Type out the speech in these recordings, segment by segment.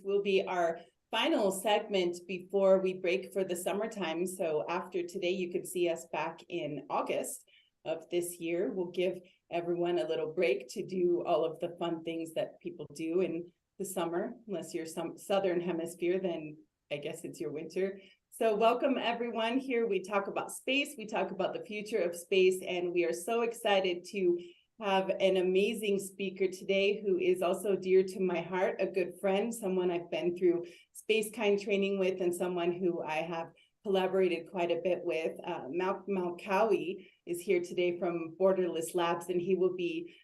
will be our final segment before we break for the summertime. So after today, you could see us back in August of this year. We'll give everyone a little break to do all of the fun things that people do in the summer. Unless you're some southern hemisphere, then I guess it's your winter. So welcome everyone. Here we talk about space, we talk about the future of space, and we are so excited to have an amazing speaker today who is also dear to my heart, a good friend, someone I've been through SpaceKind training with, and someone who I have collaborated quite a bit with. Malk Malkawi is here today from Borderless Labs, and he will be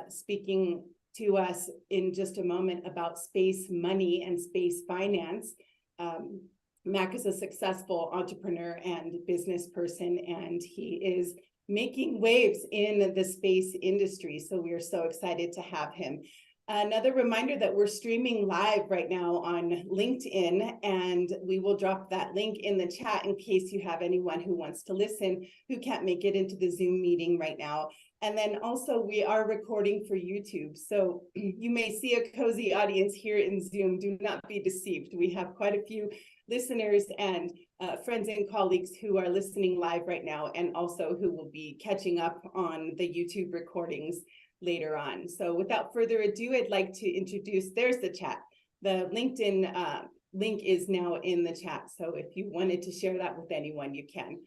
speaking to us in just a moment about space money and space finance. Mac is a successful entrepreneur and business person, and he is making waves in the space industry. So we are so excited to have him. Another reminder that we're streaming live right now on LinkedIn, and we will drop that link in the chat in case you have anyone who wants to listen who can't make it into the Zoom meeting right now. And then also we are recording for YouTube. So you may see a cozy audience here in Zoom. Do not be deceived. We have quite a few listeners and friends and colleagues who are listening live right now, and also who will be catching up on the YouTube recordings later on. So without further ado, I'd like to introduce, there's the chat. The LinkedIn link is now in the chat. So if you wanted to share that with anyone, you can.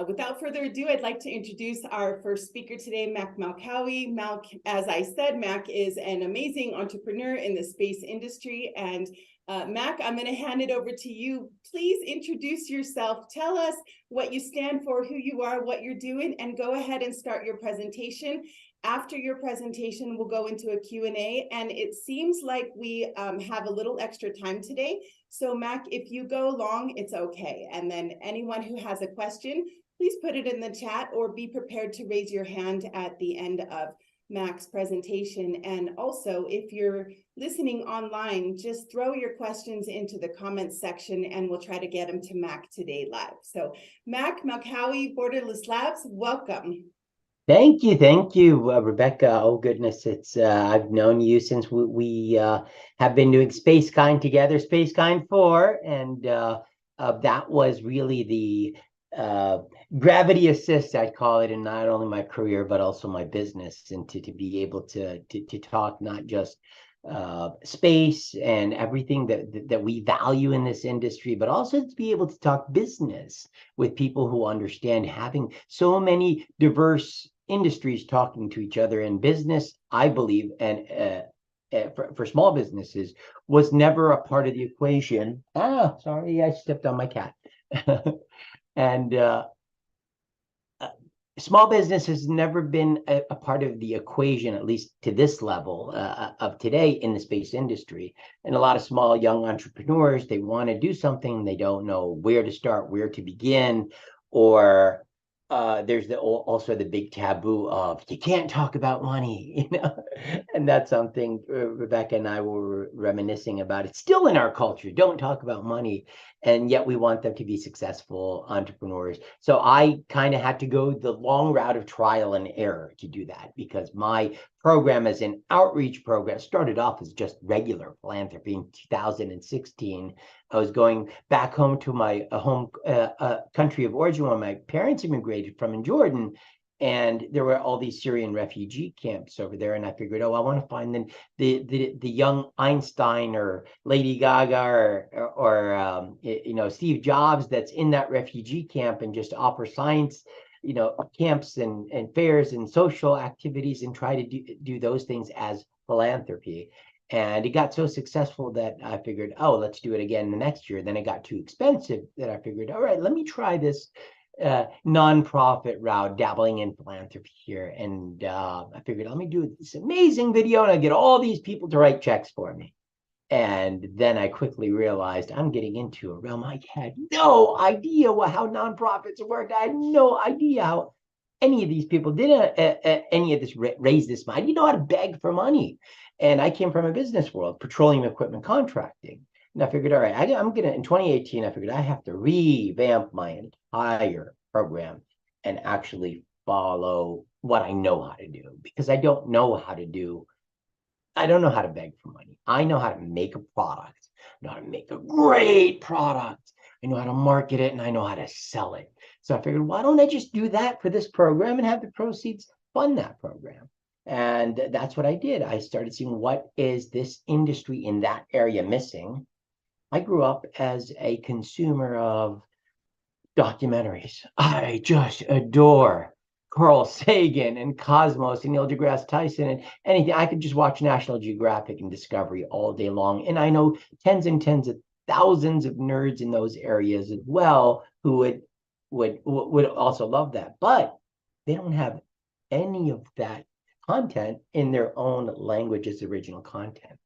Without further ado, I'd like to introduce our first speaker today, Mac Malkawi. Mac, as I said, Mac is an amazing entrepreneur in the space industry. And Mac, I'm going to hand it over to you. Please introduce yourself. Tell us what you stand for, who you are, what you're doing, and go ahead and start your presentation. After your presentation, we'll go into a Q&A, and it seems like we have a little extra time today. So Mac, if you go long, it's okay. And then anyone who has a question, please put it in the chat or be prepared to raise your hand at the end of Mac's presentation. And also, if you're listening online, just throw your questions into the comments section and we'll try to get them to Mac today live. So Mac Malkawi, Borderless Labs, welcome. Thank you, Rebecca. Oh goodness, it's I've known you since we have been doing SpaceKind together, SpaceKind 4, and that was really the gravity assist, I'd call it, in not only my career but also my business, and to be able to talk not just space and everything that we value in this industry, but also to be able to talk business with people who understand, having so many diverse industries talking to each other. In business, I believe, and for small businesses, was never a part of the equation. Sorry, I stepped on my cat. And small business has never been a part of the equation, at least to this level of today in the space industry. And a lot of small young entrepreneurs, they want to do something, they don't know where to start, where to begin, or there's also the big taboo of you can't talk about money, and that's something Rebecca and I were reminiscing about. It's still in our culture, don't talk about money, and yet we want them to be successful entrepreneurs. So I kind of had to go the long route of trial and error to do that, because my program as an outreach program started off as just regular philanthropy. In 2016, I was going back home to my home country of origin, where my parents immigrated from, in Jordan. And there were all these Syrian refugee camps over there. And I figured, I want to find the young Einstein or Lady Gaga or Steve Jobs that's in that refugee camp, and just offer science, camps and fairs and social activities, and try to do those things as philanthropy. And it got so successful that I figured, let's do it again the next year. Then it got too expensive that I figured, all right, let me try this nonprofit route, dabbling in philanthropy here. And I figured, let me do this amazing video and I get all these people to write checks for me. And then I quickly realized I'm getting into a realm I had no idea how nonprofits worked. I had no idea how any of these people did any of this, raise this money. I didn't know how to beg for money. And I came from a business world, petroleum equipment contracting. And I figured, all right, in 2018, I figured I have to revamp my entire program and actually follow what I know how to do, because I don't know how to beg for money. I know how to make a product. I know how to make a great product. I know how to market it, and I know how to sell it. So I figured, why don't I just do that for this program and have the proceeds fund that program? And that's what I did. I started seeing, what is this industry in that area missing? I grew up as a consumer of documentaries. I just adore Carl Sagan and Cosmos and Neil deGrasse Tyson and anything. I could just watch National Geographic and Discovery all day long. And I know tens and tens of thousands of nerds in those areas as well who would also love that. But they don't have any of that content in their own language as original content.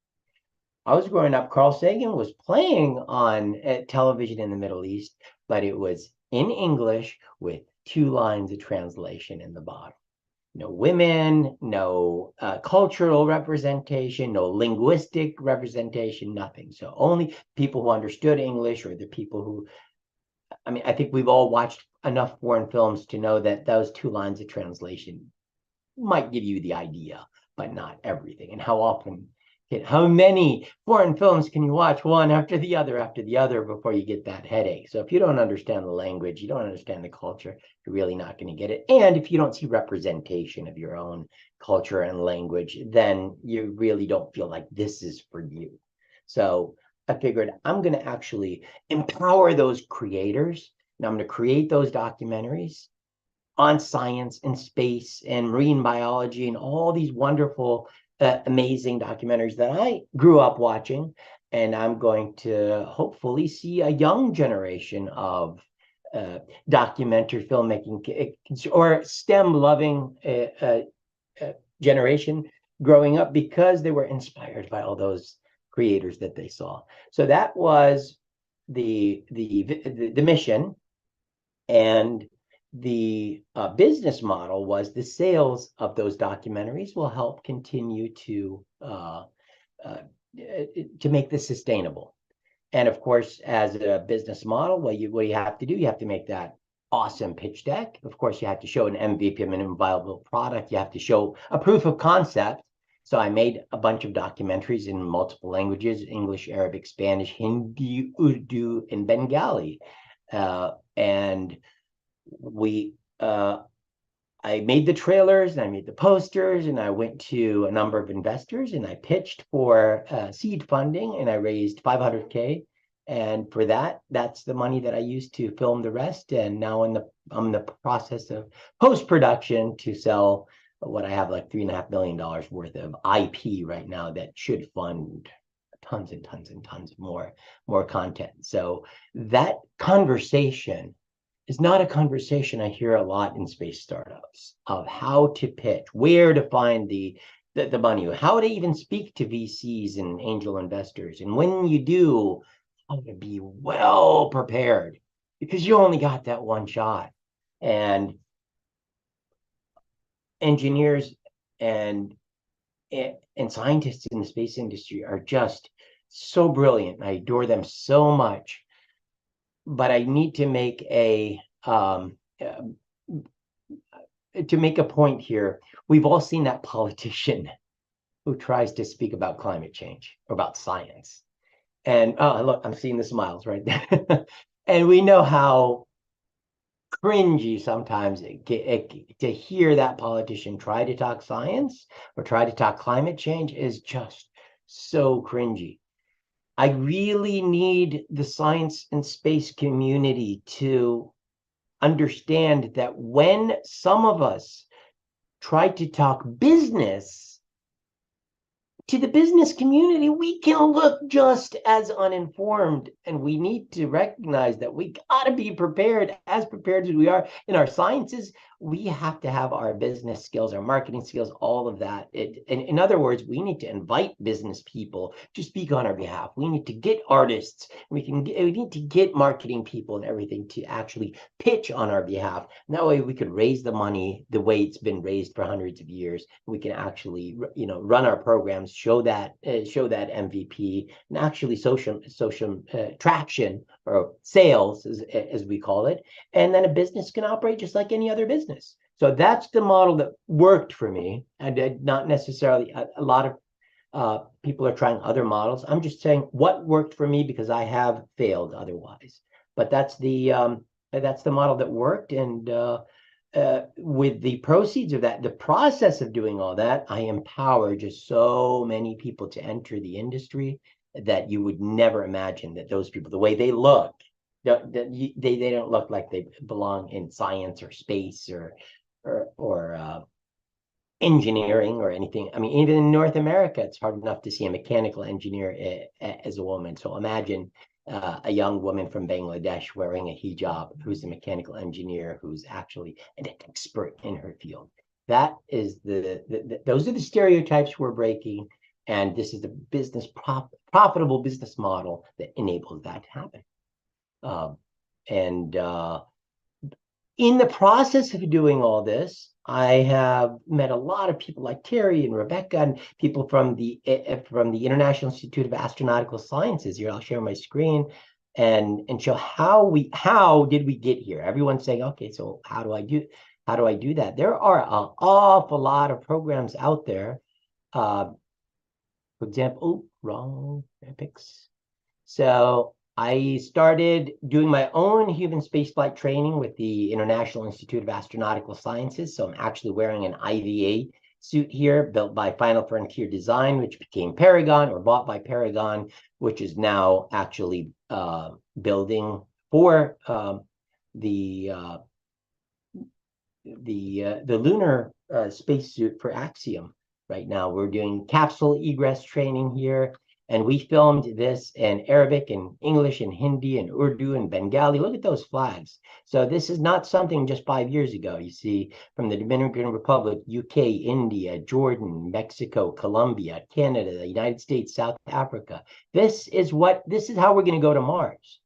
I was growing up, Carl Sagan was playing on television in the Middle East, but it was in English with 2 lines of translation in the bottom. No women, no cultural representation, no linguistic representation, nothing. So only people who understood English, or the people who, I mean, I think we've all watched enough foreign films to know that those 2 lines of translation might give you the idea, but not everything. And how many foreign films can you watch one after the other before you get that headache? So if you don't understand the language, you don't understand the culture, you're really not going to get it. And if you don't see representation of your own culture and language, then you really don't feel like this is for you. So I figured, I'm going to actually empower those creators, and I'm going to create those documentaries on science and space and marine biology and all these wonderful amazing documentaries that I grew up watching. And I'm going to hopefully see a young generation of documentary filmmaking or STEM loving generation growing up, because they were inspired by all those creators that they saw. So that was the mission. And the business model was the sales of those documentaries will help continue to make this sustainable. And of course, as a business model, what you have to do, you have to make that awesome pitch deck. Of course, you have to show an MVP, a minimum viable product. You have to show a proof of concept. So I made a bunch of documentaries in multiple languages: English, Arabic, Spanish, Hindi, Urdu, and Bengali. And I made the trailers, and I made the posters, and I went to a number of investors, and I pitched for seed funding, and I raised $500K. And for that's the money that I used to film the rest. And now I'm in the process of post-production to sell what I have, like $3.5 million worth of IP right now that should fund tons and tons and tons more content. So that conversation is not a conversation I hear a lot in space startups, of how to pitch, where to find the money, how to even speak to VCs and angel investors. And when you do, how to be well prepared, because you only got that one shot. And engineers and scientists in the space industry are just so brilliant. I adore them so much. But I need to make a point here. We've all seen that politician who tries to speak about climate change or about science. And look, I'm seeing the smiles right there. And we know how cringy sometimes to hear that politician try to talk science or try to talk climate change is just so cringy. I really need the science and space community to understand that when some of us try to talk business to the business community, we can look just as uninformed. And we need to recognize that we got to be prepared as we are in our sciences. We have to have our business skills, our marketing skills, all of that. In other words, we need to invite business people to speak on our behalf. We need to get artists. We need to get marketing people and everything to actually pitch on our behalf. And that way we could raise the money the way it's been raised for hundreds of years. We can actually, run our programs, show that MVP, and actually social traction or sales, as we call it. And then a business can operate just like any other business. So that's the model that worked for me. I did not necessarily a lot of People are trying other models. I'm just saying what worked for me because I have failed otherwise. But that's the model that worked, and with the proceeds of that, the process of doing all that, I empower just so many people to enter the industry that you would never imagine that those people, the way they look, they don't look like they belong in science or space or engineering or anything. I mean, even in North America, it's hard enough to see a mechanical engineer as a woman. So imagine a young woman from Bangladesh wearing a hijab who's a mechanical engineer who's actually an expert in her field. That is those are the stereotypes we're breaking, and this is the profitable business model that enables that to happen. And in the process of doing all this, I have met a lot of people like Terry and Rebecca and people from the International Institute of Astronautical Sciences. Here, I'll share my screen and show how did we get here. Everyone's saying, okay, so how do I do that? There are an awful lot of programs out there. For example, wrong epics. So I started doing my own human spaceflight training with the International Institute of Astronautical Sciences. So I'm actually wearing an IVA suit here, built by Final Frontier Design, which became Paragon, or bought by Paragon, which is now actually building for the lunar spacesuit for Axiom. Right now, we're doing capsule egress training here. And we filmed this in Arabic and English and Hindi and Urdu and Bengali. Look at those flags. So this is not something just 5 years ago. You see from the Dominican Republic, UK, India, Jordan, Mexico, Colombia, Canada, the United States, South Africa. This is how we're going to go to Mars.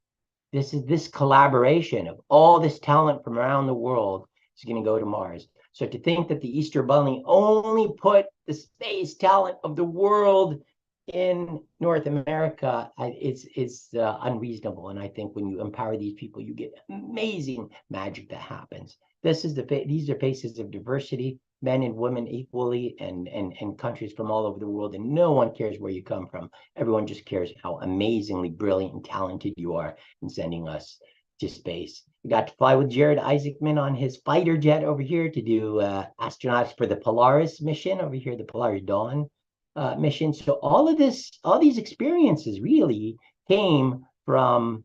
This collaboration of all this talent from around the world is going to go to Mars. So to think that the Easter Bunny only put the space talent of the world in North America, it's unreasonable. And I think when you empower these people, you get amazing magic that happens. These are faces of diversity, men and women equally, and countries from all over the world. And no one cares where you come from. Everyone just cares how amazingly brilliant and talented you are in sending us to space. We got to fly with Jared Isaacman on his fighter jet over here to do astronauts for the Polaris mission over here, the Polaris Dawn mission. So all these experiences really came from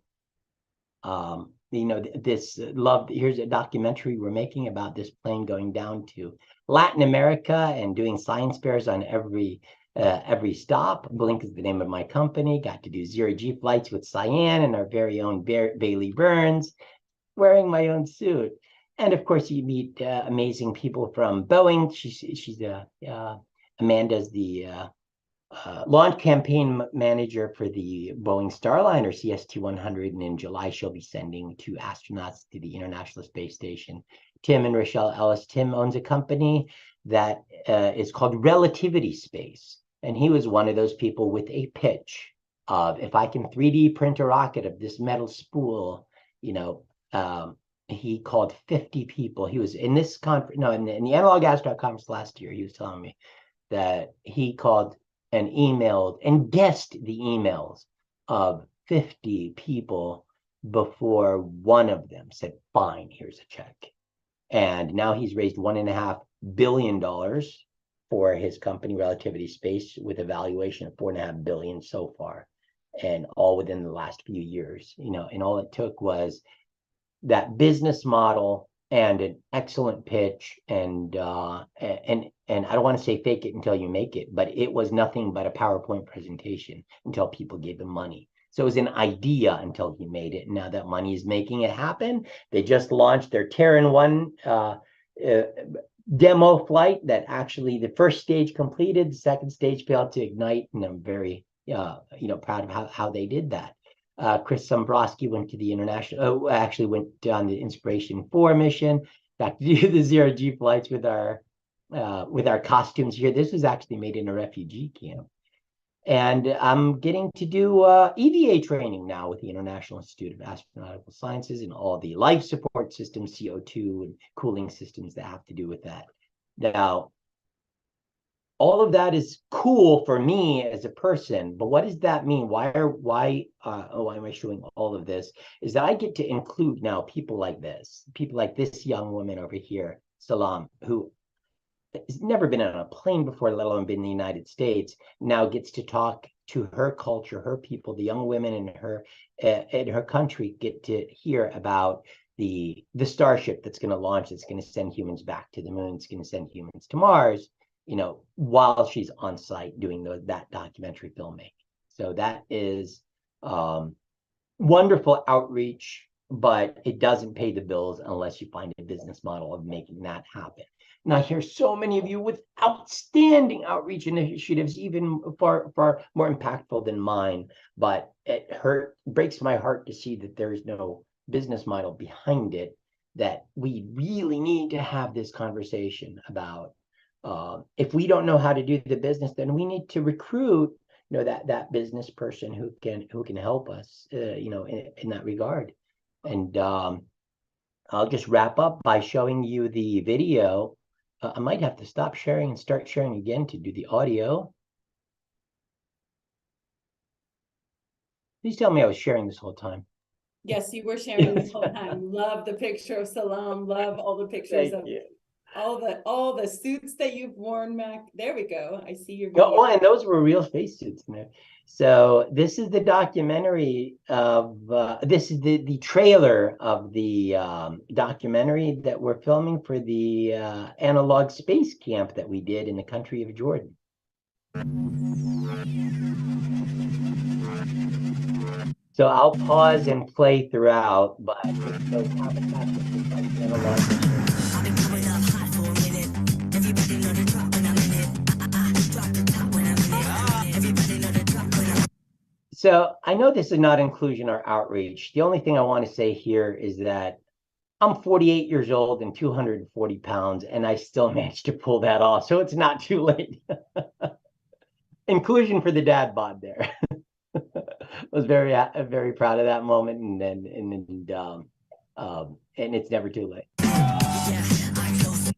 this love. Here's a documentary we're making about this plane going down to Latin America and doing science fairs on every stop. Blink is the name of my company. Got to do zero-G flights with Cyan and our very own Bailey Burns, wearing my own suit. And of course, you meet amazing people from Boeing. She's Amanda's the launch campaign manager for the Boeing Starliner CST-100, and in July she'll be sending 2 astronauts to the International Space Station. Tim and Rochelle Ellis. Tim owns a company that is called Relativity Space, and he was one of those people with a pitch of, if I can 3D print a rocket of this metal spool, he called 50 people. He was in this conference, in the AnalogAstro conference last year. He was telling me that he called and emailed and guessed the emails of 50 people before one of them said, fine, here's a check. And now he's raised $1.5 billion for his company, Relativity Space, with a valuation of $4.5 billion so far, and all within the last few years. And all it took was that business model and an excellent pitch, and I don't want to say fake it until you make it, but it was nothing but a PowerPoint presentation until people gave him money. So it was an idea until he made it. And now that money is making it happen. They just launched their Terran 1 demo flight that actually the first stage completed, the second stage failed to ignite, and I'm very proud of how they did that. Chris Sombrosky went to the actually went on the Inspiration 4 mission, got to do the zero-G flights with our costumes here. This was actually made in a refugee camp. And I'm getting to do EVA training now with the International Institute of Astronautical Sciences and all the life support systems, CO2 and cooling systems that have to do with that. Now, all of that is cool for me as a person, but what does that mean? Why am I showing all of this? Is that I get to include now people like this young woman over here, Salam, who has never been on a plane before, let alone been in the United States, now gets to talk to her culture, her people, the young women in her country get to hear about the starship that's going to launch, that's going to send humans back to the moon, it's going to send humans to Mars, while she's on site doing that documentary filmmaking. So that is wonderful outreach, but it doesn't pay the bills unless you find a business model of making that happen. And I hear so many of you with outstanding outreach initiatives, even far more impactful than mine. But it breaks my heart to see that there is no business model behind it, that we really need to have this conversation about. If we don't know how to do the business, then we need to recruit, that business person who can help us, in that regard. And I'll just wrap up by showing you the video. I might have to stop sharing and start sharing again to do the audio. Please tell me I was sharing this whole time. Yes, you were sharing this whole time. Love the picture of Salam. Love all the pictures Thank of you. all the suits that you've worn, Mac. There we go. I see your video. Oh, and those were real spacesuits, man. So this is the documentary of this is the trailer of the documentary that we're filming for the analog space camp that we did in the country of Jordan. So I'll pause and play throughout, but those analog. So I know this is not inclusion or outreach. The only thing I want to say here is that I'm 48 years old and 240 pounds, and I still managed to pull that off. So it's not too late. Inclusion for the dad bod there. I was very proud of that moment, and it's never too late.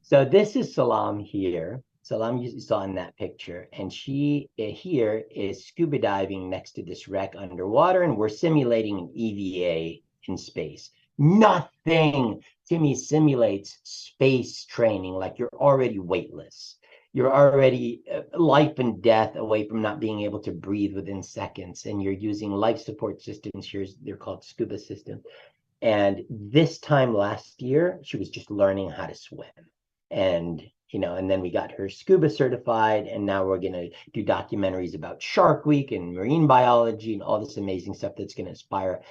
So this is Salam here. Salam you saw in that picture, and she here is scuba diving next to this wreck underwater, and we're simulating an EVA in space. Nothing to me simulates space training like you're already weightless. You're already life and death away from not being able to breathe within seconds, and you're using life support systems here. They're called scuba systems. And this time last year, she was just learning how to swim. And then we got her scuba certified, and now we're going to do documentaries about Shark Week and marine biology and all this amazing stuff that's going to inspire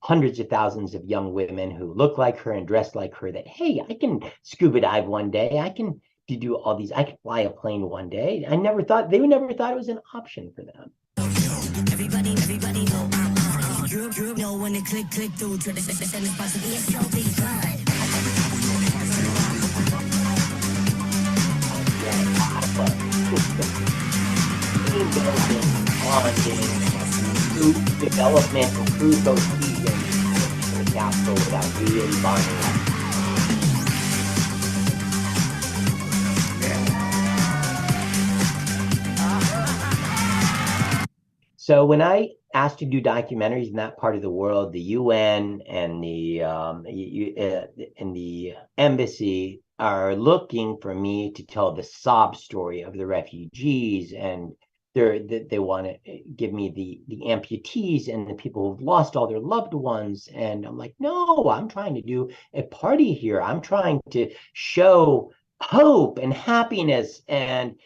hundreds of thousands of young women who look like her and dress like her, that, hey, I can scuba dive one day. I can do all these. I can fly a plane one day. They never thought it was an option for them. Everybody know when they click through to the development and improve those seasons in the capsule without really bonding up. So when I asked to do documentaries in that part of the world, the UN and the embassy are looking for me to tell the sob story of the refugees, and they want to give me the amputees and the people who've lost all their loved ones. And I'm like, no, I'm trying to do a party here. I'm trying to show hope and happiness and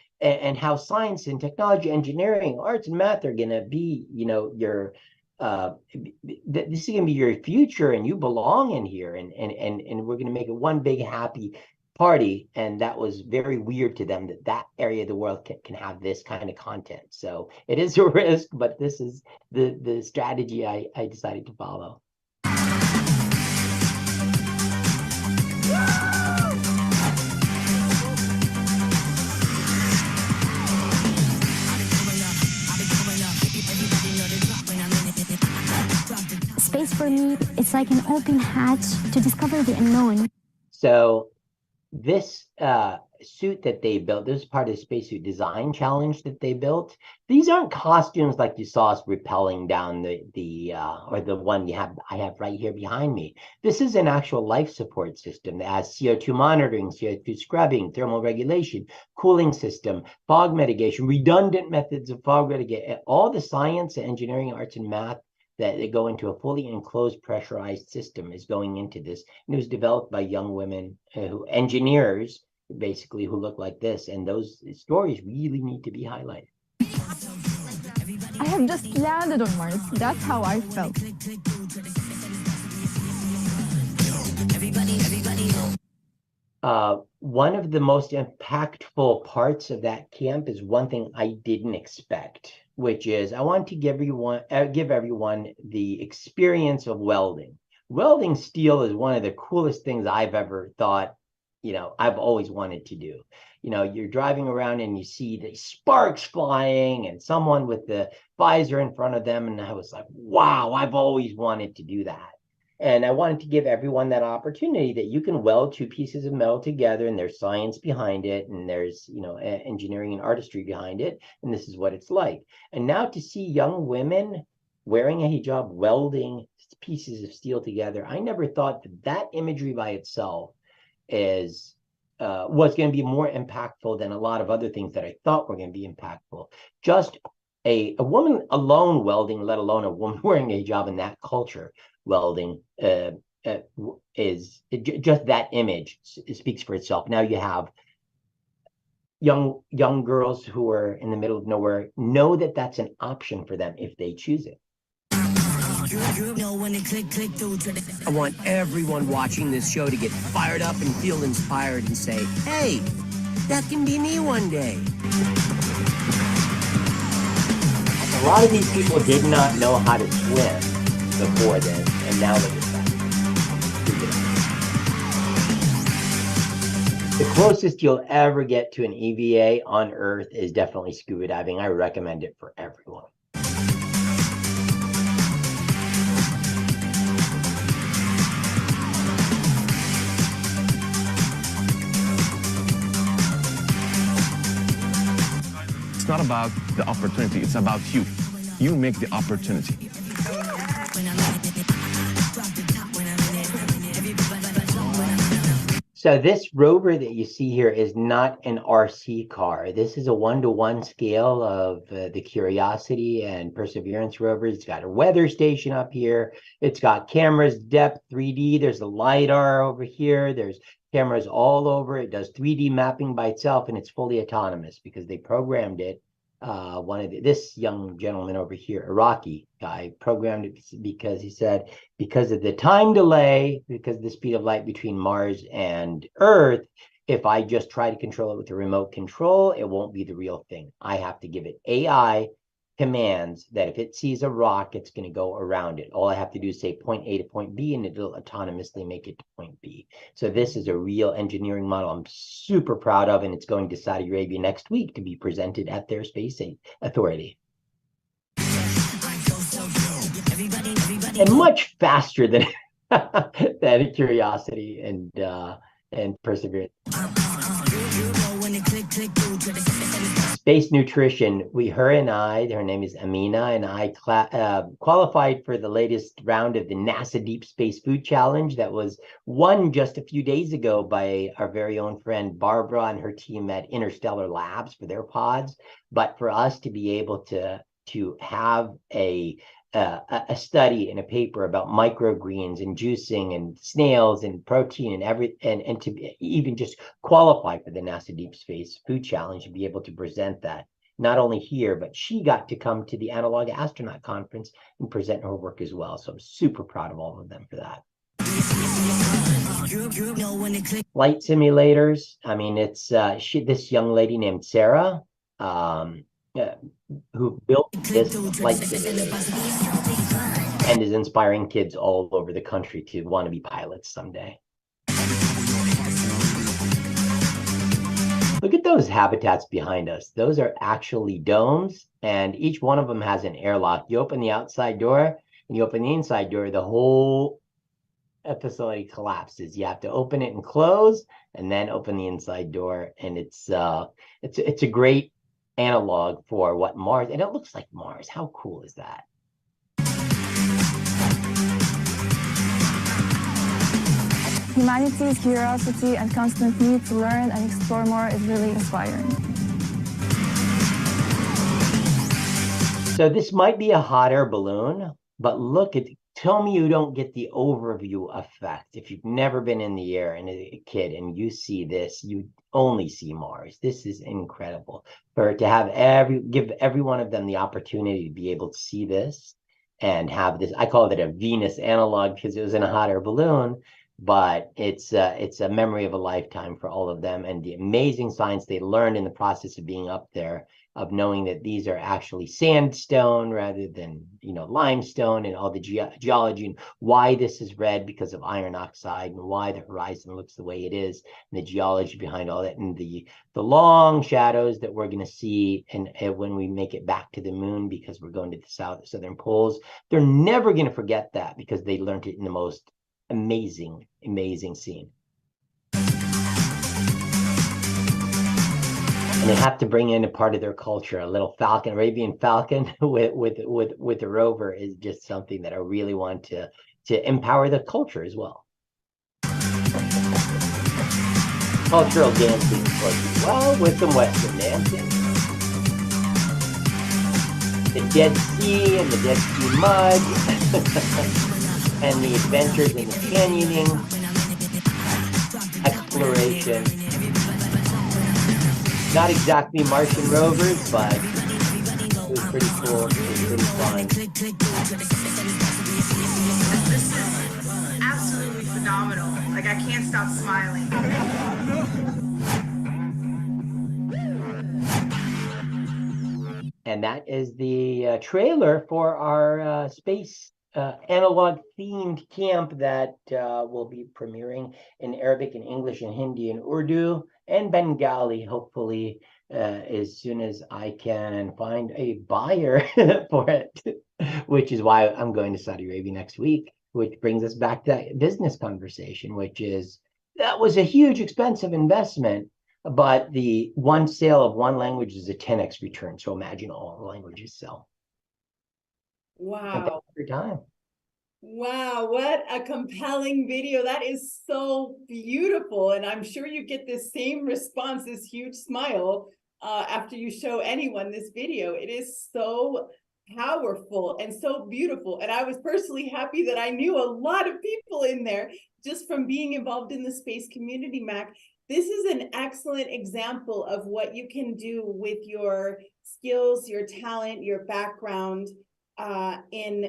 how science and technology, engineering, arts and math are going to be, your this is going to be your future, and you belong in here, and we're going to make it one big happy party. And that was very weird to them, that area of the world can have this kind of content. So it is a risk, but this is the strategy I decided to follow. Space for me, it's like an open hatch to discover the unknown. So this suit that they built, this is part of the spacesuit design challenge that they built. These aren't costumes like you saw us rappelling down or the one I have right here behind me. This is an actual life support system that has CO2 monitoring, CO2 scrubbing, thermal regulation, cooling system, fog mitigation, redundant methods of fog mitigation, all the science, engineering, arts, and math that they go into a fully enclosed pressurized system is going into this. And it was developed by young women, engineers, basically, who look like this. And those stories really need to be highlighted. I have just landed on Mars. That's how I felt. One of the most impactful parts of that camp is one thing I didn't expect, which is I want to give everyone the experience of welding. Welding steel is one of the coolest things I've ever thought, I've always wanted to do. You're driving around and you see the sparks flying and someone with the visor in front of them. And I was like, wow, I've always wanted to do that. And I wanted to give everyone that opportunity that you can weld two pieces of metal together, and there's science behind it, and there's, engineering and artistry behind it, and this is what it's like. And now to see young women wearing a hijab, welding pieces of steel together, I never thought that imagery by itself was going to be more impactful than a lot of other things that I thought were going to be impactful. Just a woman alone welding, let alone a woman wearing a hijab in that culture welding, is just that image speaks for itself. Now you have young girls who are in the middle of nowhere know that that's an option for them if they choose it. I want everyone watching this show to get fired up and feel inspired and say, hey, that can be me one day. A lot of these people did not know how to swim before this, and now they're just the closest you'll ever get to an EVA on Earth is definitely scuba diving. I recommend it for everyone. It's not about the opportunity, it's about you. You make the opportunity. So this rover that you see here is not an RC car. This is a 1-to-1 scale of the Curiosity and Perseverance rovers. It's got a weather station up here. It's got cameras, depth, 3D. There's a LiDAR over here. There's cameras all over. It does 3D mapping by itself, and it's fully autonomous because they programmed it. This young gentleman over here, Iraqi guy, programmed it because he said, because of the time delay, because of the speed of light between Mars and Earth, if I just try to control it with a remote control, it won't be the real thing. I have to give it AI commands that if it sees a rock, it's going to go around it. All I have to do is say point A to point B, and it'll autonomously make it to point B. So this is a real engineering model I'm super proud of, and it's going to Saudi Arabia next week to be presented at their space authority. And much faster than than Curiosity and Perseverance. Space nutrition. Her name is Amina, and I qualified for the latest round of the NASA Deep Space Food Challenge that was won just a few days ago by our very own friend Barbara and her team at Interstellar Labs for their pods. But for us to be able to have a study and a paper about microgreens and juicing and snails and protein and to even just qualify for the NASA Deep Space Food Challenge and be able to present that not only here, but she got to come to the Analog Astronaut Conference and present her work as well. So I'm super proud of all of them for that. Flight simulators. I mean, it's this young lady named Sarah who built this flight simulator and is inspiring kids all over the country to want to be pilots someday. Look at those habitats behind us. Those are actually domes, and each one of them has an airlock. You open the outside door and you open the inside door, the whole facility collapses. You have to open it and close, and then open the inside door. And it's a great analog for what Mars, and it looks like Mars. How cool is that? Humanity's curiosity and constant need to learn and explore more is really inspiring. So this might be a hot air balloon, but look at, tell me you don't get the overview effect. If you've never been in the air and a kid and you see this, you only see Mars. This is incredible. For to have give every one of them the opportunity to be able to see this and have this, I call it a Venus analog because it was in a hot air balloon, but it's a memory of a lifetime for all of them, and the amazing science they learned in the process of being up there, of knowing that these are actually sandstone rather than, limestone, and all the geology, and why this is red because of iron oxide, and why the horizon looks the way it is, and the geology behind all that, and the long shadows that we're going to see and when we make it back to the moon, because we're going to the southern poles. They're never going to forget that because they learned it in the most amazing scene. And they have to bring in a part of their culture, a little falcon, Arabian falcon with the rover is just something that I really want to empower the culture as well. Cultural dancing, of course, as well, with some Western dancing. The Dead Sea and the Dead Sea mud, and the adventures in the canyoning, exploration. Not exactly Martian rovers, but it was pretty cool. It was pretty fun. This is absolutely phenomenal. Like, I can't stop smiling. And that is the trailer for our space analog themed camp that will be premiering in Arabic and English and Hindi and Urdu and Bengali, hopefully, as soon as I can find a buyer for it, which is why I'm going to Saudi Arabia next week, which brings us back to that business conversation, which is, that was a huge expensive investment, but the one sale of one language is a 10x return. So imagine all the languages sell. Wow. Every time. Wow, what a compelling video. That is so beautiful. And I'm sure you get this same response, this huge smile, after you show anyone this video. It is so powerful and so beautiful. And I was personally happy that I knew a lot of people in there just from being involved in the space community, Mac. This is an excellent example of what you can do with your skills, your talent, your background, in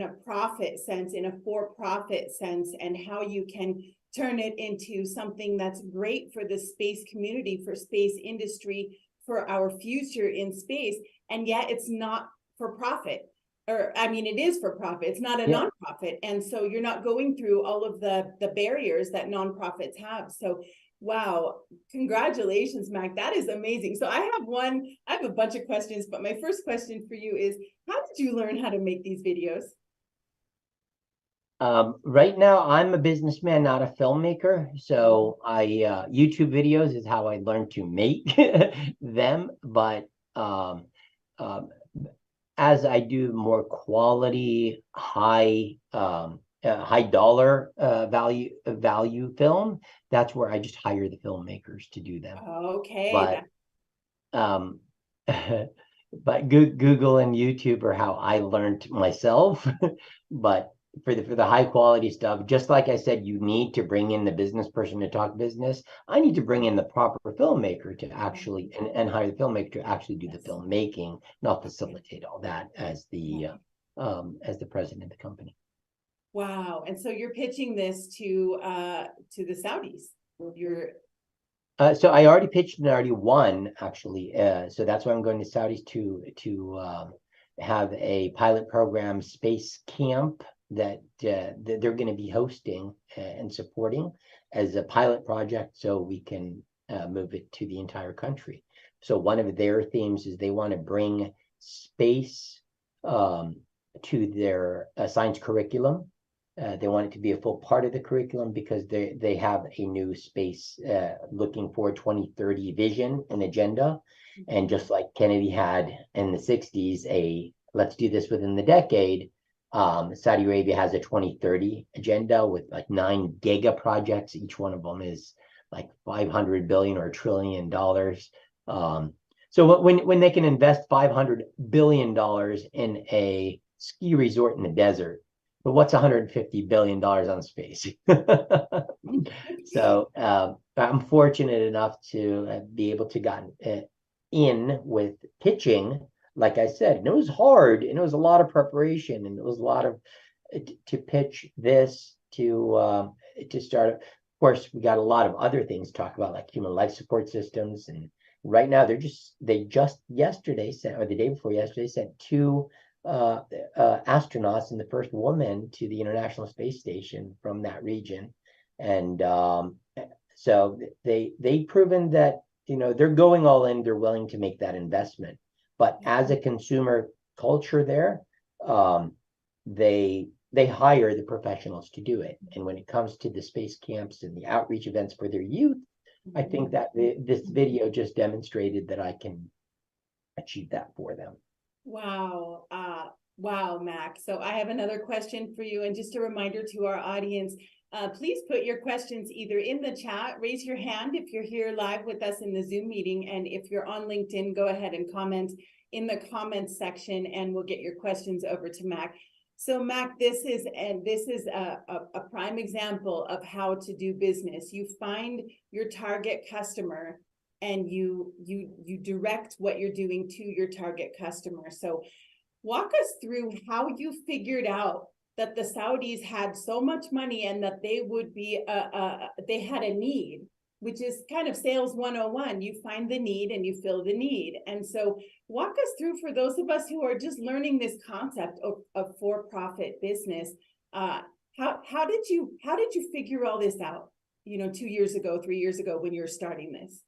a profit sense, in a for-profit sense, and how you can turn it into something that's great for the space community, for space industry, for our future in space. And yet it's not for profit, or I mean, it is for profit. It's not a nonprofit. And so you're not going through all of the barriers that nonprofits have. So wow, congratulations, Mac. That is amazing. So I have a bunch of questions, but my first question for you is, how did you learn how to make these videos? Right now, I'm a businessman, not a filmmaker. So YouTube videos is how I learned to make them. But as I do more quality, high dollar value film, that's where I just hire the filmmakers to do them. Okay. But Google and YouTube are how I learned myself. But for the high quality stuff, just like I said, you need to bring in the business person to talk business. I need to bring in the proper filmmaker to actually and hire the filmmaker to actually do the filmmaking, not facilitate all that as the president of the company. Wow. And so you're pitching this to the Saudis. So I already pitched and already won, actually. So that's why I'm going to Saudis to have a pilot program space camp that they're going to be hosting and supporting as a pilot project, so we can move it to the entire country. So one of their themes is they want to bring space to their science curriculum. They want it to be a full part of the curriculum because they have a new space looking for 2030 vision and agenda. And just like Kennedy had in the 60s, let's do this within the decade. Saudi Arabia has a 2030 agenda with like 9 giga projects. Each one of them is like 500 billion or $1 trillion. So when they can invest $500 billion in a ski resort in the desert, but what's $150 billion on space? So I'm fortunate enough to be able to get in with pitching. Like I said, and it was hard, and it was a lot of preparation, and it was a lot of to pitch this to start. Of course, we got a lot of other things to talk about, like human life support systems. And right now, they just yesterday sent, or the day before yesterday, sent 2 astronauts and the first woman to the International Space Station from that region. And so they've proven that, they're going all in, they're willing to make that investment. But as a consumer culture there, they hire the professionals to do it. And when it comes to the space camps and the outreach events for their youth, I think that this video just demonstrated that I can achieve that for them. Wow. Wow, Mac. So I have another question for you. And just a reminder to our audience, please put your questions either in the chat, raise your hand if you're here live with us in the Zoom meeting. And if you're on LinkedIn, go ahead and comment in the comments section and we'll get your questions over to Mac. So Mac, this is a prime example of how to do business. You find your target customer and you direct what you're doing to your target customer. So walk us through how you figured out that the Saudis had so much money and that they would be they had a need, which is kind of sales 101. You find the need and you fill the need. And so walk us through, for those of us who are just learning this concept of for-profit business, how did you figure all this out, 2 years ago, 3 years ago when you were starting this?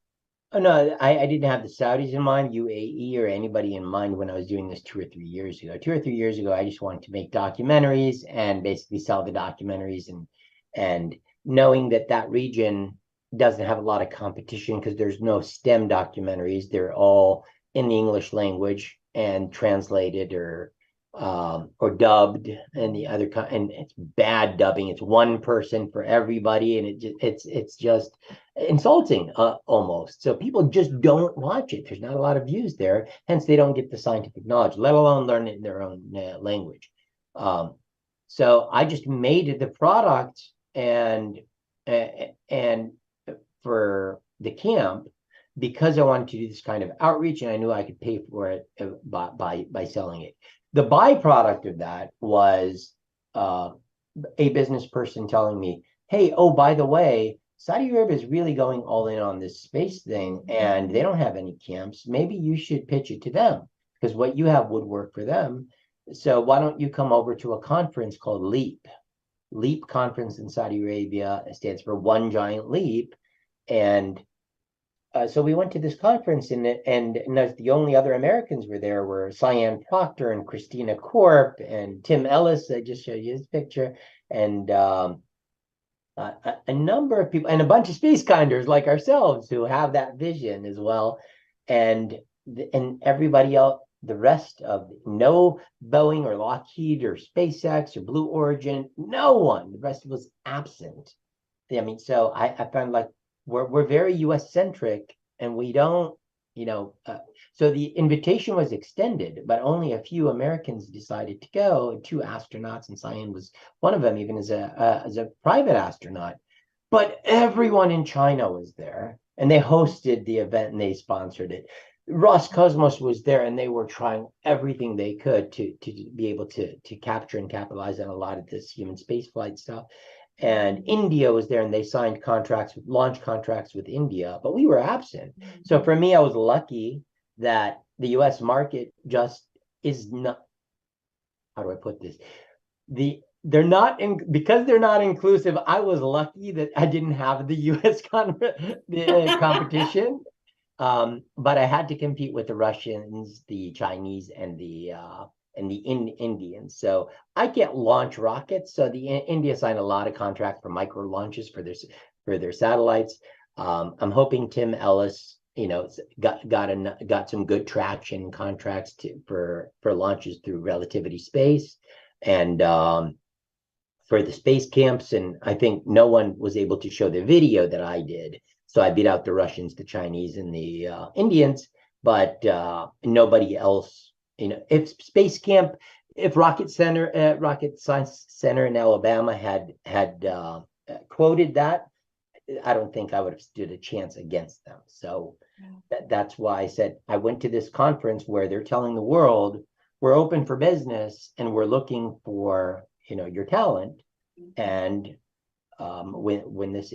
Oh, no, I didn't have the Saudis in mind, UAE, or anybody in mind when I was doing this 2 or 3 years ago. 2 or 3 years ago, I just wanted to make documentaries and basically sell the documentaries, and knowing that region doesn't have a lot of competition because there's no STEM documentaries. They're all in the English language and translated or dubbed, and the other and it's bad dubbing. It's one person for everybody, and it's just insulting almost. So people just don't watch it. There's not a lot of views there, hence they don't get the scientific knowledge, let alone learn it in their own language. So I just made the product and for the camp, because I wanted to do this kind of outreach, and I knew I could pay for it by selling it. The byproduct of that was a business person telling me, hey, oh, by the way, Saudi Arabia is really going all in on this space thing, and they don't have any camps. Maybe you should pitch it to them because what you have would work for them. So why don't you come over to a conference called LEAP? LEAP conference in Saudi Arabia. It stands for One Giant Leap. And so we went to this conference, and the only other Americans were Cyan Proctor and Christina Korp and Tim Ellis. I just showed you his picture, and a number of people, and a bunch of spacekinders like ourselves who have that vision as well, and everybody else. The rest of no Boeing or Lockheed or SpaceX or Blue Origin, no one. The rest of us absent. I mean, so I found like we're very U.S. centric, and we don't, so the invitation was extended, but only a few Americans decided to go. 2 astronauts, and Cyan was one of them, even as a private astronaut. But everyone in China was there, and they hosted the event and they sponsored it. Roscosmos was there, and they were trying everything they could to be able to capture and capitalize on a lot of this human spaceflight stuff. And India was there, and they signed launch contracts with India, but we were absent. So for me, I was lucky that the U.S. market just is not, how do I put this? They're not because they're not inclusive. I was lucky that I didn't have the U.S. competition. But I had to compete with the Russians, the Chinese, and the and the Indians. So I can't launch rockets. So the India signed a lot of contracts for micro launches for their satellites. I'm hoping Tim Ellis, got some good traction contracts for launches through Relativity Space and for the space camps. And I think no one was able to show the video that I did. So I beat out the Russians, the Chinese, and the Indians, but nobody else. If Space Camp, if Rocket Science Center in Alabama had quoted that, I don't think I would have stood a chance against them. So that's why I said I went to this conference where they're telling the world we're open for business and we're looking for your talent. And when this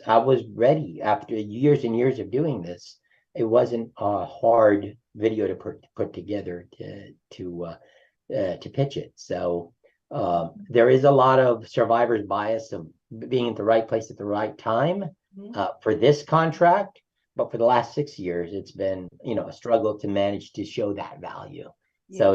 I was ready after years and years of doing this. It wasn't a hard video to put together to pitch it. So there is a lot of survivor's bias of being at the right place at the right time for this contract. But for the last 6 years, it's been a struggle to manage to show that value. Yeah. So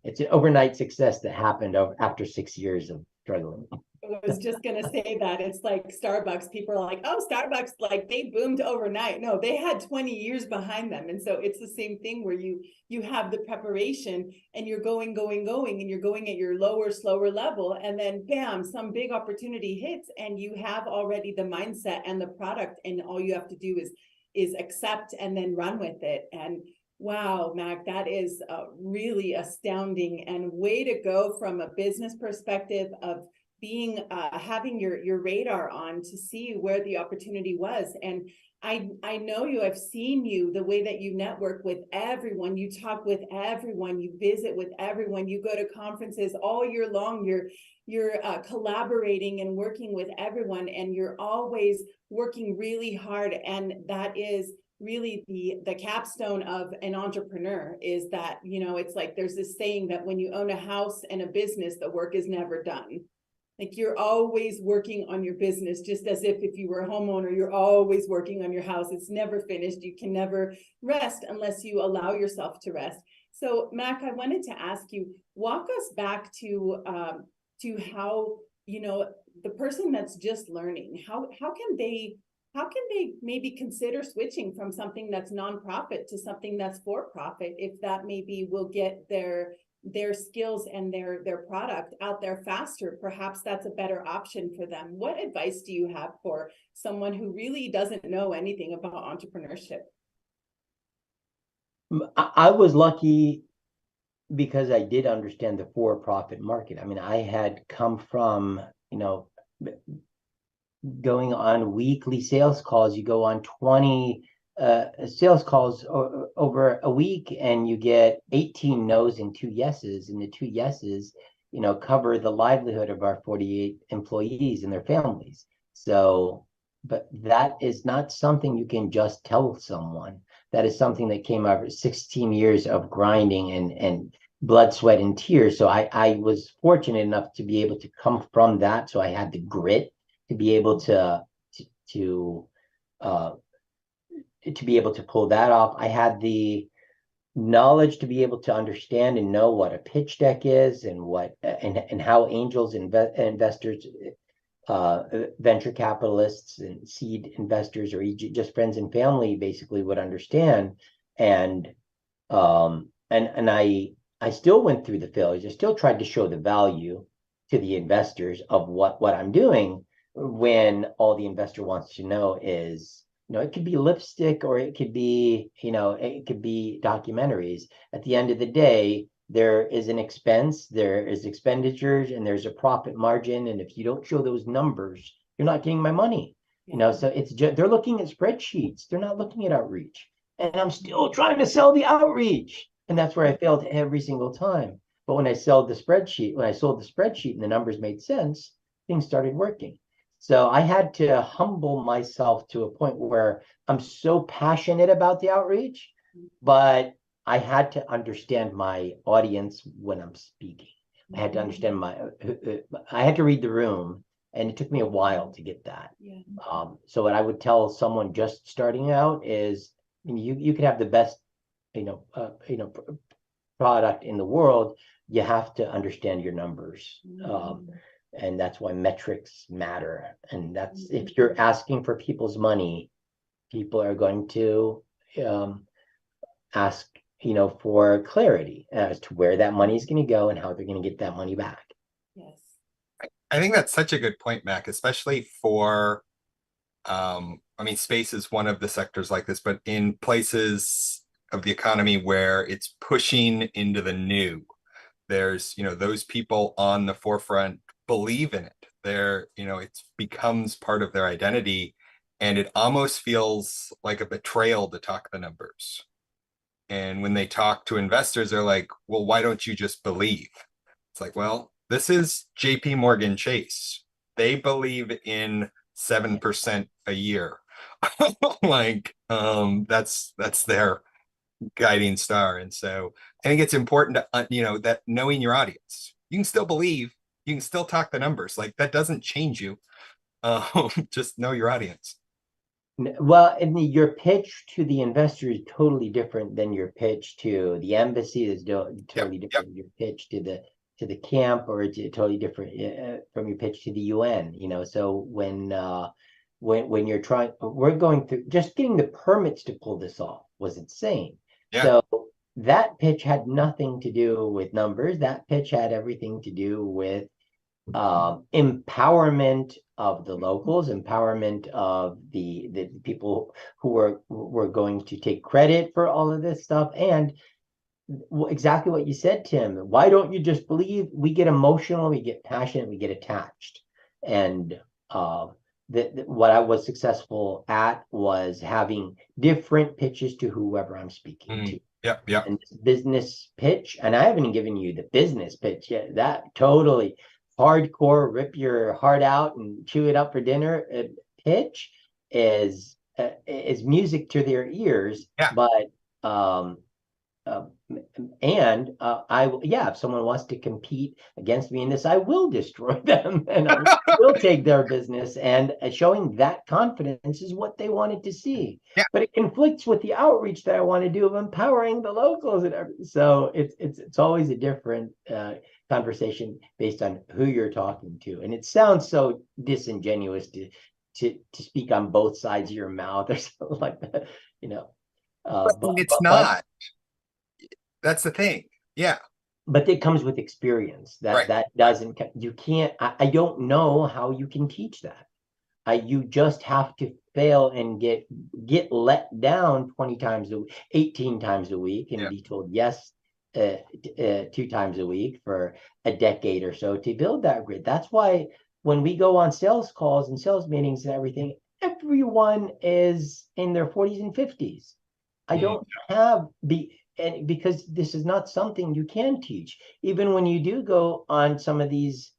it's an overnight success that happened after 6 years of struggling. I was just going to say that it's like Starbucks. People are like, oh, Starbucks, like they boomed overnight. No, they had 20 years behind them. And so it's the same thing where you have the preparation and you're going, and you're going at your lower, slower level. And then bam, some big opportunity hits and you have already the mindset and the product. And all you have to do is accept and then run with it. And wow, Mac, that is really astounding and way to go from a business perspective of being having your radar on to see where the opportunity was. And I know you, I've seen you, the way that you network with everyone, you talk with everyone, you visit with everyone, you go to conferences all year long, you're collaborating and working with everyone, and you're always working really hard. And that is really the capstone of an entrepreneur, is that, it's like there's this saying that when you own a house and a business, the work is never done. Like you're always working on your business, just as if you were a homeowner, you're always working on your house. It's never finished. You can never rest unless you allow yourself to rest. So Mac, I wanted to ask you, walk us back to how, the person that's just learning, how can they maybe consider switching from something that's nonprofit to something that's for profit, if that maybe will get their skills and their product out there faster? Perhaps that's a better option for them. What advice do you have for someone who really doesn't know anything about entrepreneurship? I was lucky because I did understand the for-profit market. I mean, I had come from, going on weekly sales calls. You go on 20 sales calls over a week and you get 18 no's and 2 yeses, and the 2 yeses cover the livelihood of our 48 employees and their families. So but that is not something you can just tell someone. That is something that came over 16 years of grinding and blood, sweat, and tears. So I was fortunate enough to be able to come from that. So I had the grit to be able to be able to pull that off. I had the knowledge to be able to understand and know what a pitch deck is and what and how angels, investors, venture capitalists, and seed investors, or just friends and family, basically would understand. And I still went through the failures. I still tried to show the value to the investors of what I'm doing, when all the investor wants to know is, it could be lipstick, or it could be, it could be documentaries. At the end of the day, there is an expense, there is expenditures, and there's a profit margin. And if you don't show those numbers, you're not getting my money. So it's just, they're looking at spreadsheets. They're not looking at outreach. And I'm still trying to sell the outreach. And that's where I failed every single time. But when I sold the spreadsheet and the numbers made sense, things started working. So I had to humble myself to a point where I'm so passionate about the outreach, but I had to understand my audience when I'm speaking. I had to understand I had to read the room, and it took me a while to get that. So what I would tell someone just starting out is, you could have the best, product in the world, you have to understand your numbers. Mm. And that's why metrics matter. And that's, if you're asking for people's money, people are going to ask, for clarity as to where that money is going to go and how they're going to get that money back. Yes. I think that's such a good point, Mac, especially for, I mean, space is one of the sectors like this, but in places of the economy where it's pushing into the new, there's, those people on the forefront believe in it. It becomes part of their identity, and it almost feels like a betrayal to talk the numbers. And when they talk to investors, they're like, well, why don't you just believe? It's like, well, this is JP Morgan Chase. They believe in 7% a year. That's their guiding star. And so I think it's important to, that knowing your audience, you can still believe, you can still talk the numbers. Like, that doesn't change you. Just know your audience. Well, and your pitch to the investor is totally different than your pitch to the embassy. Is totally different than your pitch to the camp, or it's totally different from your pitch to the UN. So when you're we're going through, just getting the permits to pull this off was insane. Yeah. So that pitch had nothing to do with numbers. That pitch had everything to do with empowerment of the locals, empowerment of the people who were going to take credit for all of this stuff. And exactly what you said, Tim. Why don't you just believe? We get emotional, we get passionate, we get attached. And what I was successful at was having different pitches to whoever I'm speaking to. Yeah. And this business pitch, and I haven't given you the business pitch yet. That totally hardcore, rip your heart out and chew it up for dinner pitch is music to their ears. Yeah. But if someone wants to compete against me in this, I will destroy them and I will take their business. And showing that confidence is what they wanted to see. Yeah. But it conflicts with the outreach that I want to do of empowering the locals and everything. So it's always a different conversation based on who you're talking to. And it sounds so disingenuous to speak on both sides of your mouth or something like that, but it's not. That's the thing. Yeah. But it comes with experience. That doesn't, you can't, I don't know how you can teach that. You just have to fail and get let down 18 times a week and be told yes 2 times a week for a decade or so to build that grid. That's why when we go on sales calls and sales meetings and everything, everyone is in their 40s and 50s. I don't have because this is not something you can teach. Even when you do go on some of these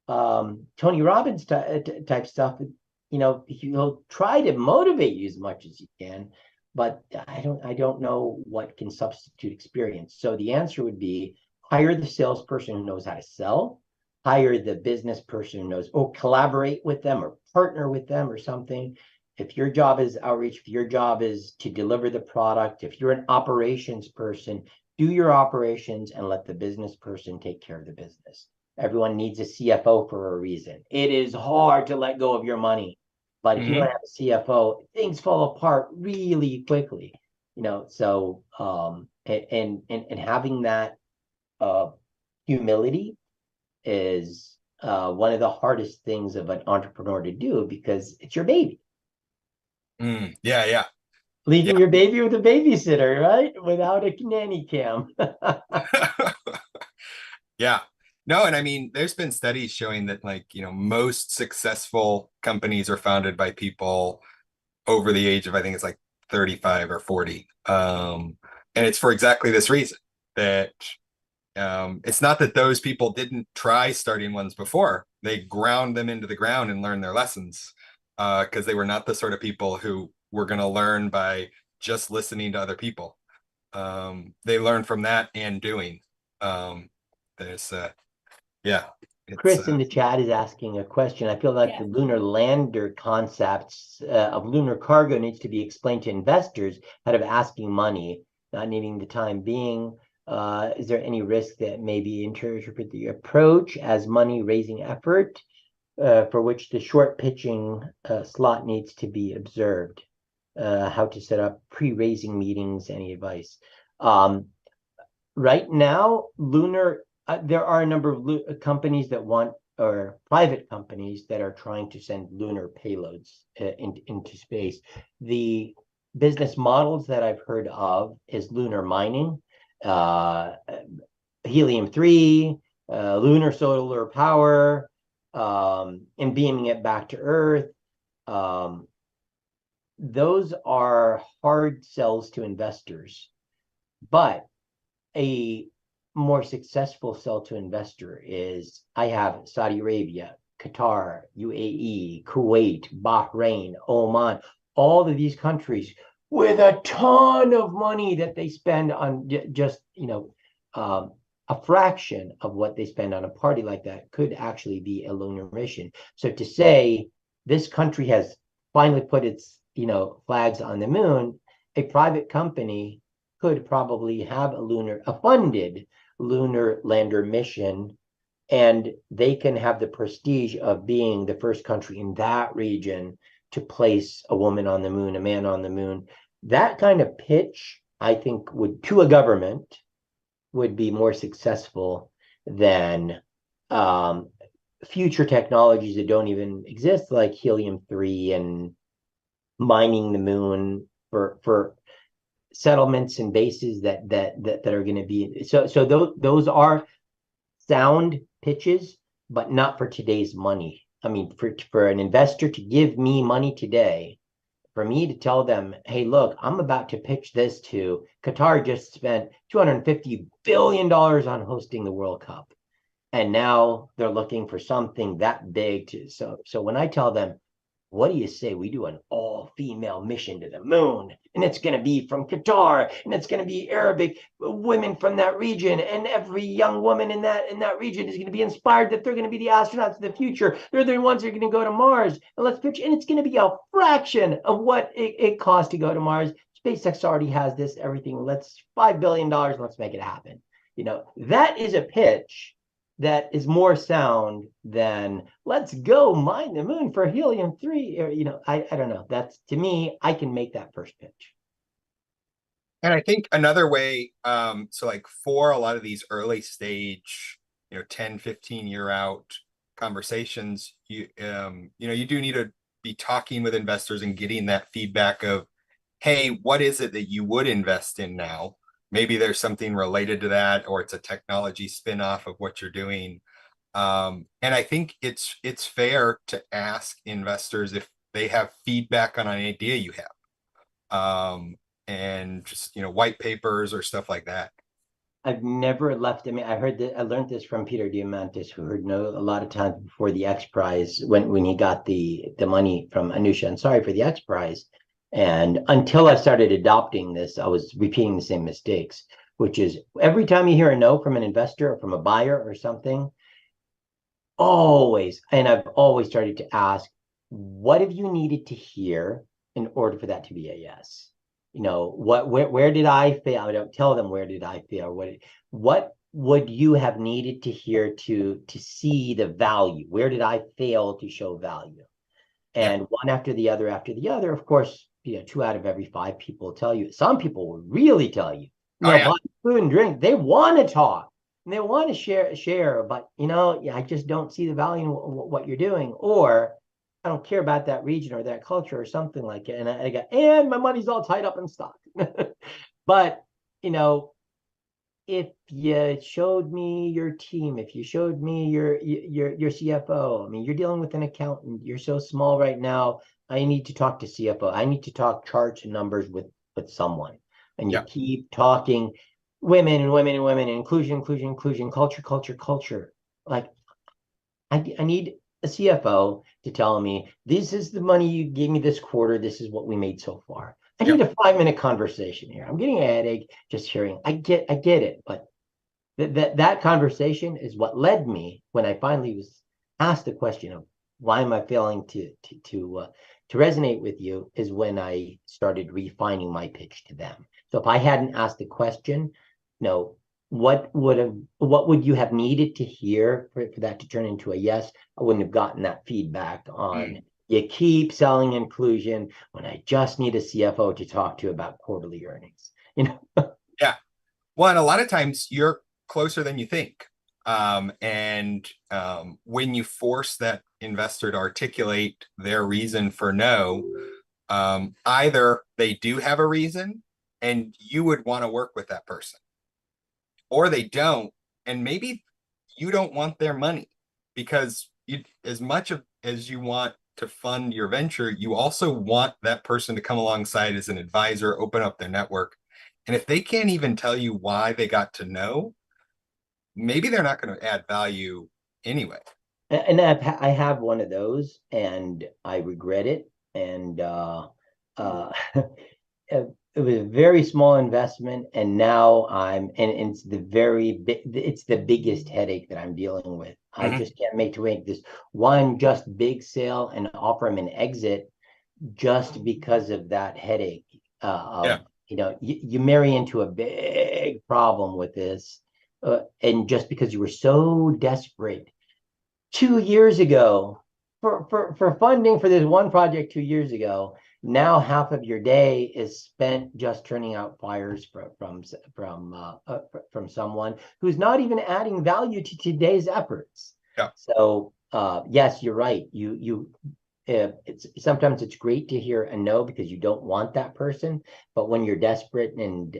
Tony Robbins type stuff, he'll try to motivate you as much as you can, but I don't know what can substitute experience. So the answer would be hire the salesperson who knows how to sell, hire the business person who knows, or collaborate with them or partner with them or something. If your job is outreach, if your job is to deliver the product, if you're an operations person, do your operations and let the business person take care of the business. Everyone needs a CFO for a reason. It is hard to let go of your money, but if you don't have a CFO, things fall apart really quickly. So and having that humility is one of the hardest things of an entrepreneur to do because it's your baby. Yeah. Leaving your baby with a babysitter, right? Without a nanny cam. Yeah. No, and I mean, there's been studies showing that most successful companies are founded by people over the age of, I think it's like 35 or 40. And it's for exactly this reason, that it's not that those people didn't try starting ones before. They ground them into the ground and learned their lessons. Because they were not the sort of people who were going to learn by just listening to other people. They learned from that and doing. Chris in the chat is asking a question. I feel like the lunar lander concepts of lunar cargo needs to be explained to investors out of asking money, not needing the time being. Is there any risk that maybe interpret the approach as money-raising effort for which the short pitching slot needs to be observed? How to set up pre-raising meetings, any advice? Right now, Lunar, there are a number of companies that want, or private companies that are trying to send lunar payloads into space. The business models that I've heard of is lunar mining, helium-3, lunar solar power, and beaming it back to Earth. Those are hard sells to investors, but a more successful sell to investor is I have Saudi Arabia, Qatar, UAE, Kuwait, Bahrain, Oman, all of these countries with a ton of money that they spend on just, a fraction of what they spend on a party like that could actually be a lunar mission. So to say this country has finally put its, flags on the moon, a private company could probably have a funded lunar lander mission, and they can have the prestige of being the first country in that region to place a woman on the moon, a man on the moon. That kind of pitch, I think, to a government would be more successful than future technologies that don't even exist, like helium-3 and mining the moon for settlements and bases that are going to be so those are sound pitches, but not for today's money. I mean, for an investor to give me money today, for me to tell them, hey, look, I'm about to pitch this to Qatar, just spent $250 billion on hosting the World Cup, and now they're looking for something that big to so when I tell them, what do you say we do an all-female mission to the moon, and it's going to be from Qatar, and it's going to be Arabic women from that region, and every young woman in that region is going to be inspired that they're going to be the astronauts of the future. They're the ones that are going to go to Mars, and let's pitch, and it's going to be a fraction of what it costs to go to Mars. SpaceX already has this, everything. Let's $5 billion. Let's make it happen. That is a pitch that is more sound than let's go mine the moon for helium-3, or I don't know. That's, to me, I can make that first pitch. And I think another way, so like for a lot of these early stage, 10, 15 year out conversations, you do need to be talking with investors and getting that feedback of, hey, what is it that you would invest in now? Maybe there's something related to that, or it's a technology spin-off of what you're doing. And I think it's fair to ask investors if they have feedback on an idea you have. And just, white papers or stuff like that. I've never left. I mean, I learned this from Peter Diamandis, who heard a lot of times before the X Prize, when he got the money from Anousheh Ansari for the X Prize. And until I started adopting this, I was repeating the same mistakes, which is every time you hear a no from an investor or from a buyer or something, and I've always started to ask, what have you needed to hear in order for that to be a yes? Where did I fail? I don't tell them where did I fail. What would you have needed to hear to see the value? Where did I fail to show value? And one after the other, of course, 2 out of every 5 people tell you. Some people will really tell you, buy food and drink. They want to talk and they want to share, but I just don't see the value in what you're doing, or I don't care about that region or that culture or something like it. And I got, and my money's all tied up in stock. But if you showed me your team, if you showed me your CFO, I mean, you're dealing with an accountant. You're so small right now. I need to talk to CFO. I need to talk charts and numbers with someone. And you keep talking women and women and women, and inclusion, culture. Like, I need a CFO to tell me, this is the money you gave me this quarter. This is what we made so far. I need a 5-minute conversation here. I'm getting a headache just hearing. I get it, but that conversation is what led me, when I finally was asked the question of why am I failing to resonate with you, is when I started refining my pitch to them. So if I hadn't asked the question, what would you have needed to hear for that to turn into a yes? I wouldn't have gotten that feedback on you keep selling inclusion when I just need a CFO to talk to about quarterly earnings. Yeah. Well, and a lot of times you're closer than you think. When you force that investor to articulate their reason for no, either they do have a reason and you would want to work with that person, or they don't, and maybe you don't want their money because as much as you want to fund your venture, you also want that person to come alongside as an advisor, open up their network. And if they can't even tell you why they got to know, maybe they're not going to add value anyway. And I have one of those, and I regret it. And it was a very small investment, and now and it's it's the biggest headache that I'm dealing with. I just can't make this one just big sale and offer them an exit just because of that headache. You marry into a big problem with this, and just because you were so desperate 2 years ago for funding for this one project 2 years ago, now half of your day is spent just turning out fires from someone who's not even adding value to today's efforts. Yeah. So yes, you're right. Sometimes it's great to hear a no because you don't want that person, but when you're desperate and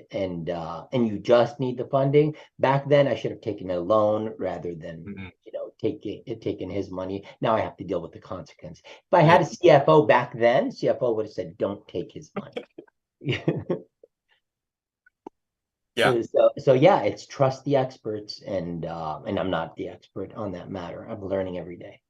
you just need the funding, back then I should have taken a loan rather than taking his money. Now I have to deal with the consequence. If I had a CFO back then, CFO would have said, "Don't take his money." Yeah. So yeah, it's trust the experts, and I'm not the expert on that matter. I'm learning every day.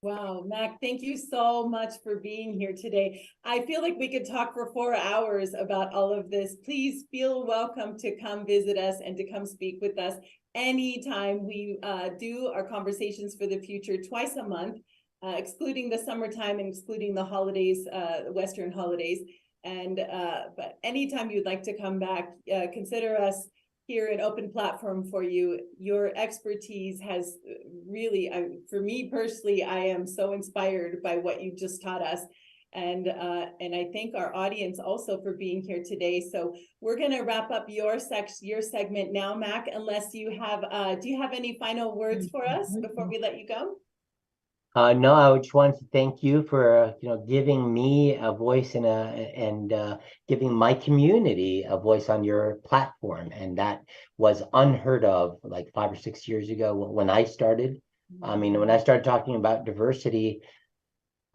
Wow, Mac, thank you so much for being here today. I feel like we could talk for 4 hours about all of this. Please feel welcome to come visit us and to come speak with us anytime. We do our conversations for the future twice a month, excluding the summertime and excluding the holidays, Western holidays. But anytime you'd like to come back, consider us here an open platform for you. Your expertise has really, for me personally, I am so inspired by what you just taught us. And I thank our audience also for being here today. So we're going to wrap up your segment now, Mac, unless you have, do you have any final words for us before we let you go? No, I just wanted to thank you for giving me a voice and giving my community a voice on your platform, and that was unheard of like 5 or 6 years ago when I started. I mean, when I started talking about diversity,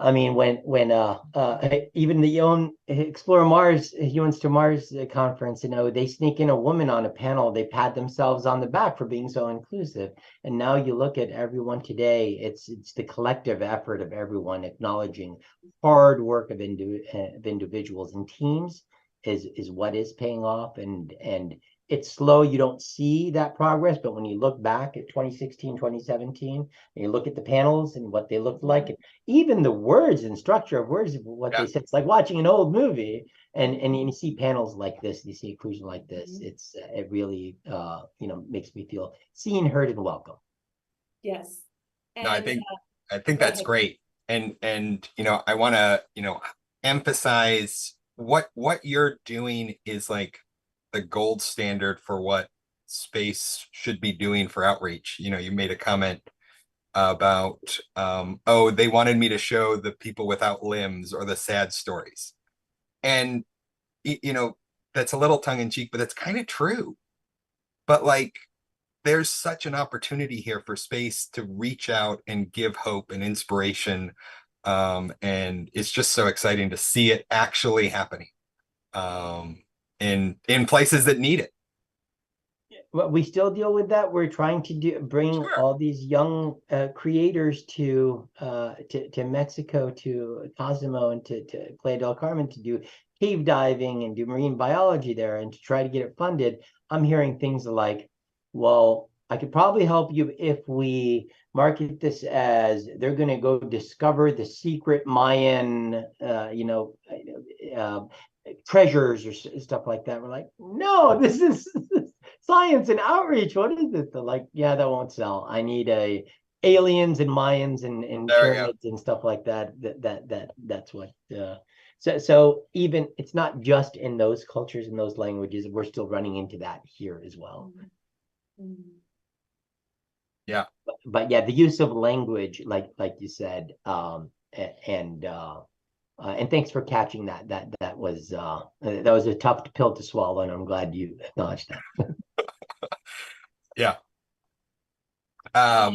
I mean, when even the Explore Mars, Humans to Mars conference, they sneak in a woman on a panel, they pat themselves on the back for being so inclusive. And now you look at everyone today, it's the collective effort of everyone acknowledging hard work of individuals and teams is what is paying off. And it's slow. You don't see that progress, but when you look back at 2016, 2017, and you look at the panels and what they looked like, and even the words and structure of words, what they said, it's like watching an old movie. And you see panels like this, you see inclusion like this. It really makes me feel seen, heard, and welcome. Yes. And, no, I think that's great. And I want to emphasize what you're doing is like the gold standard for what space should be doing for outreach. You made a comment about they wanted me to show the people without limbs or the sad stories, and that's a little tongue-in-cheek, but that's kind of true. But like, there's such an opportunity here for space to reach out and give hope and inspiration, and it's just so exciting to see it actually happening in places that need it. Well, we still deal with that. We're trying to bring all these young creators to Mexico, to Cozumel, and to Playa del Carmen to do cave diving and do marine biology there, and to try to get it funded. I'm hearing things like, well, I could probably help you if we market this as they're going to go discover the secret Mayan, treasures or stuff like that. We're like, no, this is science and outreach. What is this? They're like, yeah, that won't sell. I need aliens and Mayans and There we go. pyramids and stuff like that. That's what. So even it's not just in those cultures and those languages. We're still running into that here as well. Yeah. But yeah, the use of language, like you said, and thanks for catching that. That was a tough pill to swallow, and I'm glad you acknowledged that. Yeah. I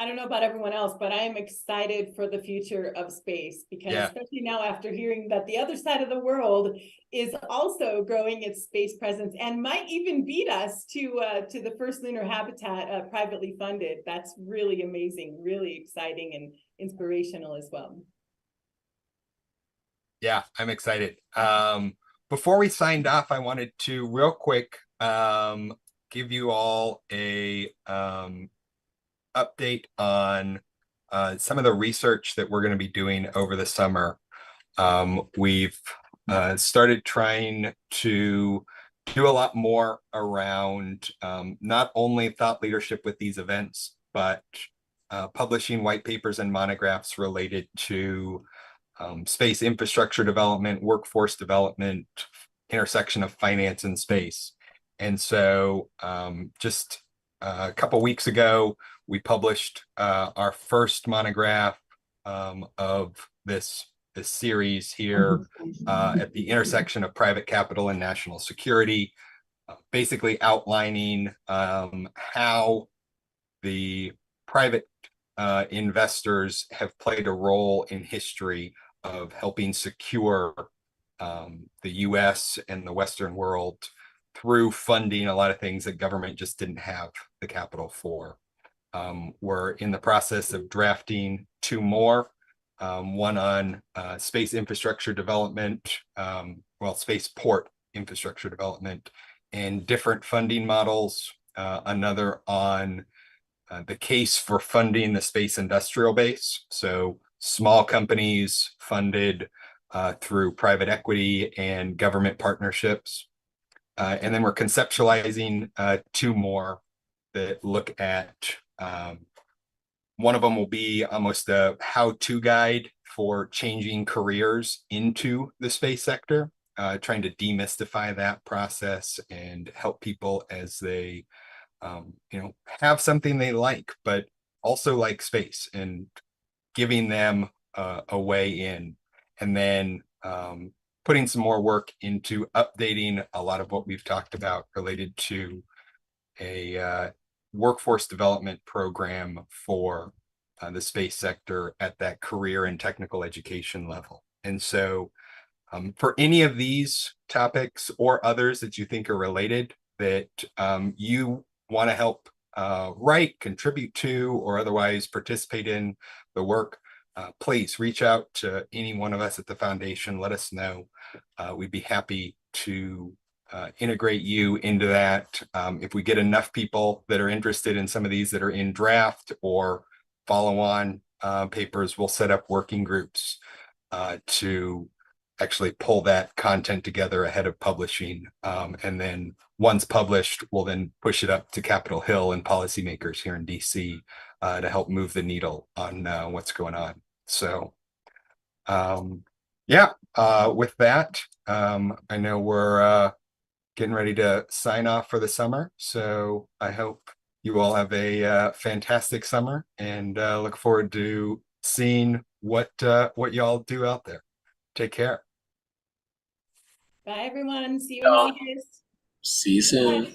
don't know about everyone else, but I am excited for the future of space because Yeah. especially now after hearing that the other side of the world is also growing its space presence and might even beat us to the first lunar habitat privately funded. That's really amazing, really exciting and inspirational as well. Yeah, I'm excited. Before we signed off, I wanted to real quick give you all a update on some of the research that we're going to be doing over the summer. We've started trying to do a lot more around not only thought leadership with these events, but publishing white papers and monographs related to space infrastructure development, workforce development, intersection of finance and space. And so just a couple weeks ago, we published our first monograph of this series here at the intersection of private capital and national security, basically outlining how the private investors have played a role in history of helping secure the US and the Western world through funding a lot of things that government just didn't have the capital for. We're in the process of drafting two more, one on space infrastructure development, spaceport infrastructure development and different funding models, another on the case for funding the space industrial base. So small companies funded through private equity and government partnerships. And then we're conceptualizing two more that look at, one of them will be almost a how-to guide for changing careers into the space sector, trying to demystify that process and help people as they have something they like, but also like space, and giving them a way in. And then putting some more work into updating a lot of what we've talked about related to a workforce development program for the space sector at that career and technical education level. And so for any of these topics or others that you think are related that you want to help write, contribute to, or otherwise participate in the work, please reach out to any one of us at the foundation. Let us know. We'd be happy to integrate you into that. If we get enough people that are interested in some of these that are in draft or follow-on papers, we'll set up working groups to actually pull that content together ahead of publishing. And then once published, we'll then push it up to Capitol Hill and policymakers here in DC to help move the needle on what's going on. So with that, I know we're getting ready to sign off for the summer. So I hope you all have a fantastic summer, and look forward to seeing what y'all do out there. Take care. Bye, everyone. See you in August. See you soon. Bye.